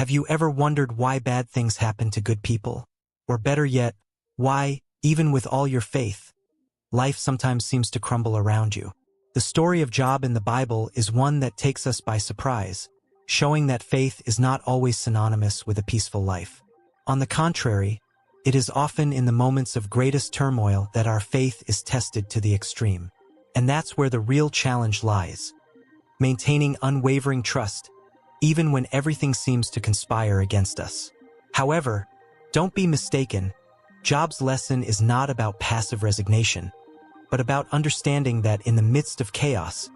Have you ever wondered why bad things happen to good people? Or better yet, why, even with all your faith, life sometimes seems to crumble around you? The story of Job in the Bible is one that takes us by surprise, showing that faith is not always synonymous with a peaceful life. On the contrary, it is often in the moments of greatest turmoil that our faith is tested to the extreme. And that's where the real challenge lies. Maintaining unwavering trust, even when everything seems to conspire against us. However, don't be mistaken, Job's lesson is not about passive resignation, but about understanding that in the midst of chaos,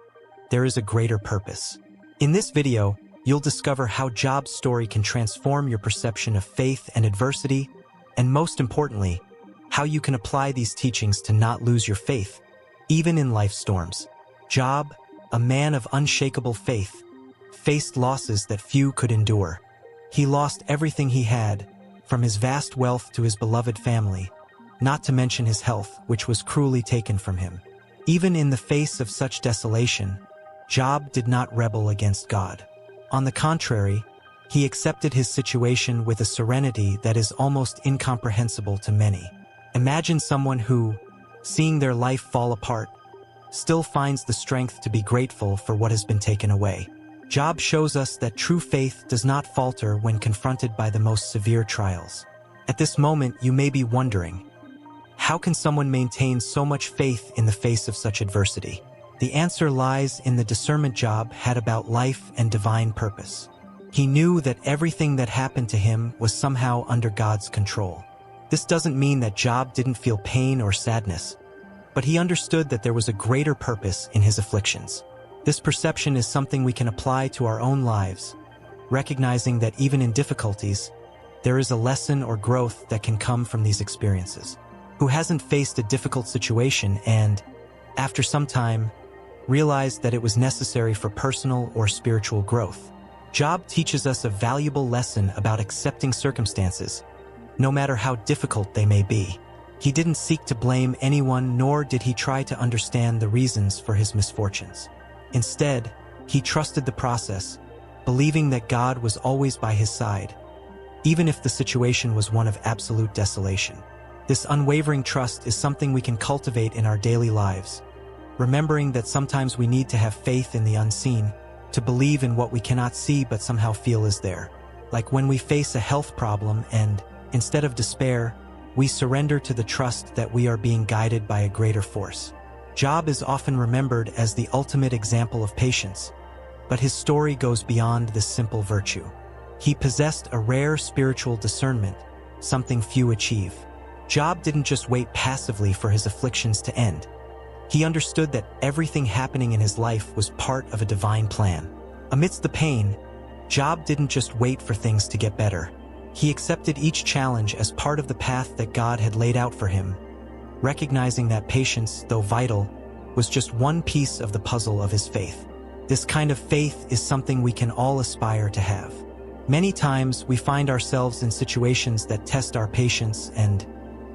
there is a greater purpose. In this video, you'll discover how Job's story can transform your perception of faith and adversity, and most importantly, how you can apply these teachings to not lose your faith, even in life's storms. Job, a man of unshakable faith, faced losses that few could endure. He lost everything he had, from his vast wealth to his beloved family, not to mention his health, which was cruelly taken from him. Even in the face of such desolation, Job did not rebel against God. On the contrary, he accepted his situation with a serenity that is almost incomprehensible to many. Imagine someone who, seeing their life fall apart, still finds the strength to be grateful for what has been taken away. Job shows us that true faith does not falter when confronted by the most severe trials. At this moment, you may be wondering, how can someone maintain so much faith in the face of such adversity? The answer lies in the discernment Job had about life and divine purpose. He knew that everything that happened to him was somehow under God's control. This doesn't mean that Job didn't feel pain or sadness, but he understood that there was a greater purpose in his afflictions. This perception is something we can apply to our own lives, recognizing that even in difficulties, there is a lesson or growth that can come from these experiences. Who hasn't faced a difficult situation and, after some time, realized that it was necessary for personal or spiritual growth? Job teaches us a valuable lesson about accepting circumstances, no matter how difficult they may be. He didn't seek to blame anyone, nor did he try to understand the reasons for his misfortunes. Instead, he trusted the process, believing that God was always by his side, even if the situation was one of absolute desolation. This unwavering trust is something we can cultivate in our daily lives, remembering that sometimes we need to have faith in the unseen, to believe in what we cannot see but somehow feel is there. Like when we face a health problem and, instead of despair, we surrender to the trust that we are being guided by a greater force. Job is often remembered as the ultimate example of patience, but his story goes beyond this simple virtue. He possessed a rare spiritual discernment, something few achieve. Job didn't just wait passively for his afflictions to end. He understood that everything happening in his life was part of a divine plan. Amidst the pain, Job didn't just wait for things to get better. He accepted each challenge as part of the path that God had laid out for him, recognizing that patience, though vital, was just one piece of the puzzle of his faith. This kind of faith is something we can all aspire to have. Many times we find ourselves in situations that test our patience and,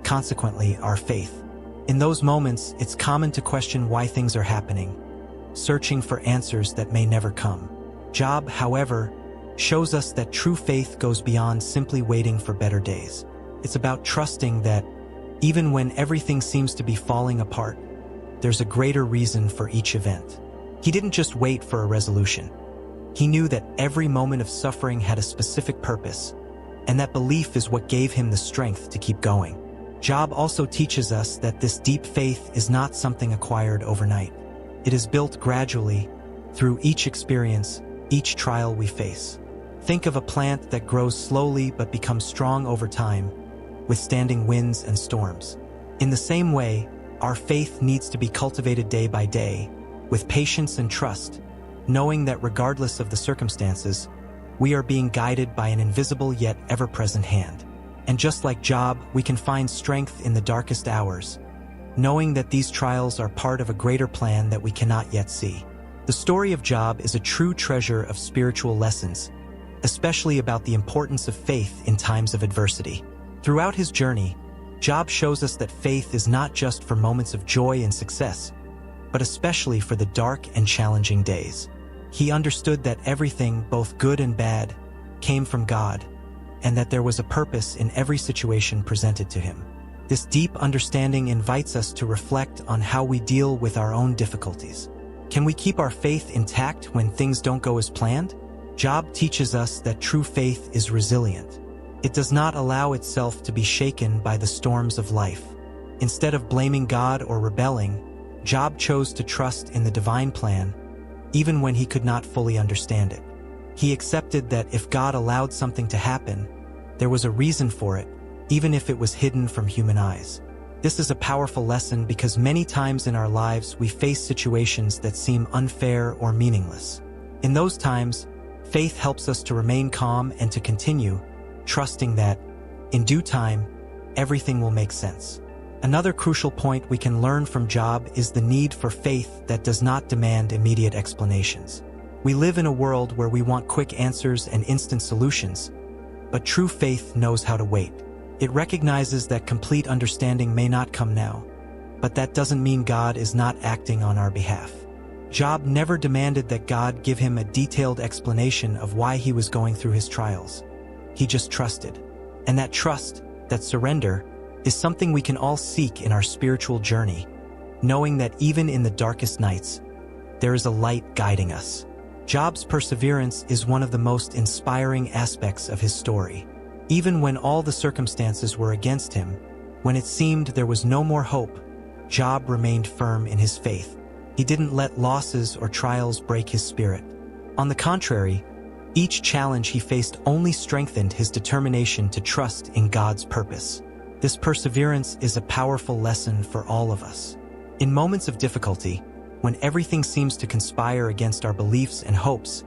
consequently, our faith. In those moments, it's common to question why things are happening, searching for answers that may never come. Job, however, shows us that true faith goes beyond simply waiting for better days. It's about trusting that, even when everything seems to be falling apart, there's a greater reason for each event. He didn't just wait for a resolution. He knew that every moment of suffering had a specific purpose, and that belief is what gave him the strength to keep going. Job also teaches us that this deep faith is not something acquired overnight. It is built gradually, through each experience, each trial we face. Think of a plant that grows slowly but becomes strong over time, withstanding winds and storms. In the same way, our faith needs to be cultivated day by day, with patience and trust, knowing that regardless of the circumstances, we are being guided by an invisible yet ever-present hand. And just like Job, we can find strength in the darkest hours, knowing that these trials are part of a greater plan that we cannot yet see. The story of Job is a true treasure of spiritual lessons, especially about the importance of faith in times of adversity. Throughout his journey, Job shows us that faith is not just for moments of joy and success, but especially for the dark and challenging days. He understood that everything, both good and bad, came from God, and that there was a purpose in every situation presented to him. This deep understanding invites us to reflect on how we deal with our own difficulties. Can we keep our faith intact when things don't go as planned? Job teaches us that true faith is resilient. It does not allow itself to be shaken by the storms of life. Instead of blaming God or rebelling, Job chose to trust in the divine plan, even when he could not fully understand it. He accepted that if God allowed something to happen, there was a reason for it, even if it was hidden from human eyes. This is a powerful lesson because many times in our lives we face situations that seem unfair or meaningless. In those times, faith helps us to remain calm and to continue, trusting that, in due time, everything will make sense. Another crucial point we can learn from Job is the need for faith that does not demand immediate explanations. We live in a world where we want quick answers and instant solutions, but true faith knows how to wait. It recognizes that complete understanding may not come now, but that doesn't mean God is not acting on our behalf. Job never demanded that God give him a detailed explanation of why he was going through his trials. He just trusted. And that trust, that surrender, is something we can all seek in our spiritual journey, knowing that even in the darkest nights, there is a light guiding us. Job's perseverance is one of the most inspiring aspects of his story. Even when all the circumstances were against him, when it seemed there was no more hope, Job remained firm in his faith. He didn't let losses or trials break his spirit. On the contrary, each challenge he faced only strengthened his determination to trust in God's purpose. This perseverance is a powerful lesson for all of us. In moments of difficulty, when everything seems to conspire against our beliefs and hopes,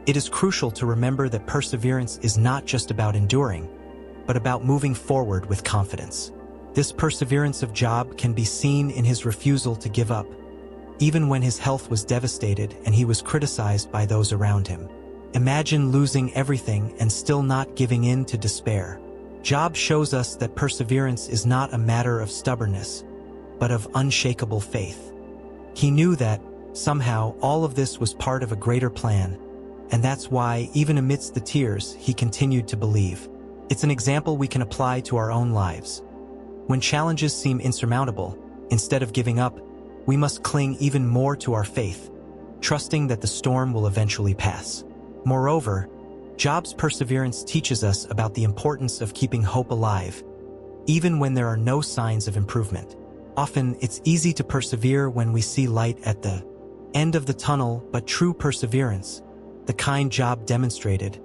it is crucial to remember that perseverance is not just about enduring, but about moving forward with confidence. This perseverance of Job can be seen in his refusal to give up, even when his health was devastated and he was criticized by those around him. Imagine losing everything and still not giving in to despair. Job shows us that perseverance is not a matter of stubbornness, but of unshakable faith. He knew that, somehow, all of this was part of a greater plan, and that's why, even amidst the tears, he continued to believe. It's an example we can apply to our own lives. When challenges seem insurmountable, instead of giving up, we must cling even more to our faith, trusting that the storm will eventually pass. Moreover, Job's perseverance teaches us about the importance of keeping hope alive, even when there are no signs of improvement. Often, it's easy to persevere when we see light at the end of the tunnel, but true perseverance, the kind Job demonstrated,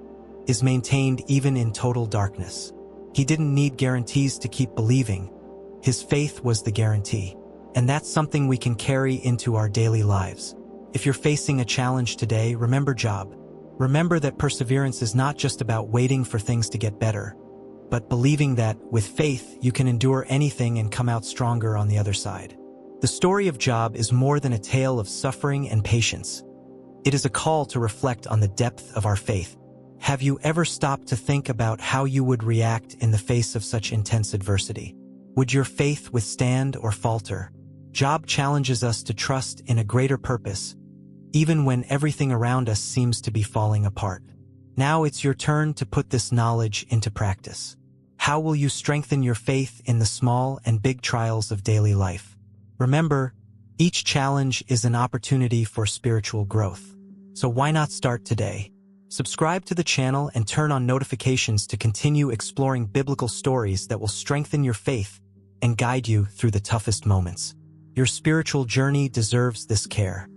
is maintained even in total darkness. He didn't need guarantees to keep believing. His faith was the guarantee. And that's something we can carry into our daily lives. If you're facing a challenge today, remember Job. Remember that perseverance is not just about waiting for things to get better, but believing that, with faith, you can endure anything and come out stronger on the other side. The story of Job is more than a tale of suffering and patience. It is a call to reflect on the depth of our faith. Have you ever stopped to think about how you would react in the face of such intense adversity? Would your faith withstand or falter? Job challenges us to trust in a greater purpose, even when everything around us seems to be falling apart. Now it's your turn to put this knowledge into practice. How will you strengthen your faith in the small and big trials of daily life? Remember, each challenge is an opportunity for spiritual growth. So why not start today? Subscribe to the channel and turn on notifications to continue exploring biblical stories that will strengthen your faith and guide you through the toughest moments. Your spiritual journey deserves this care.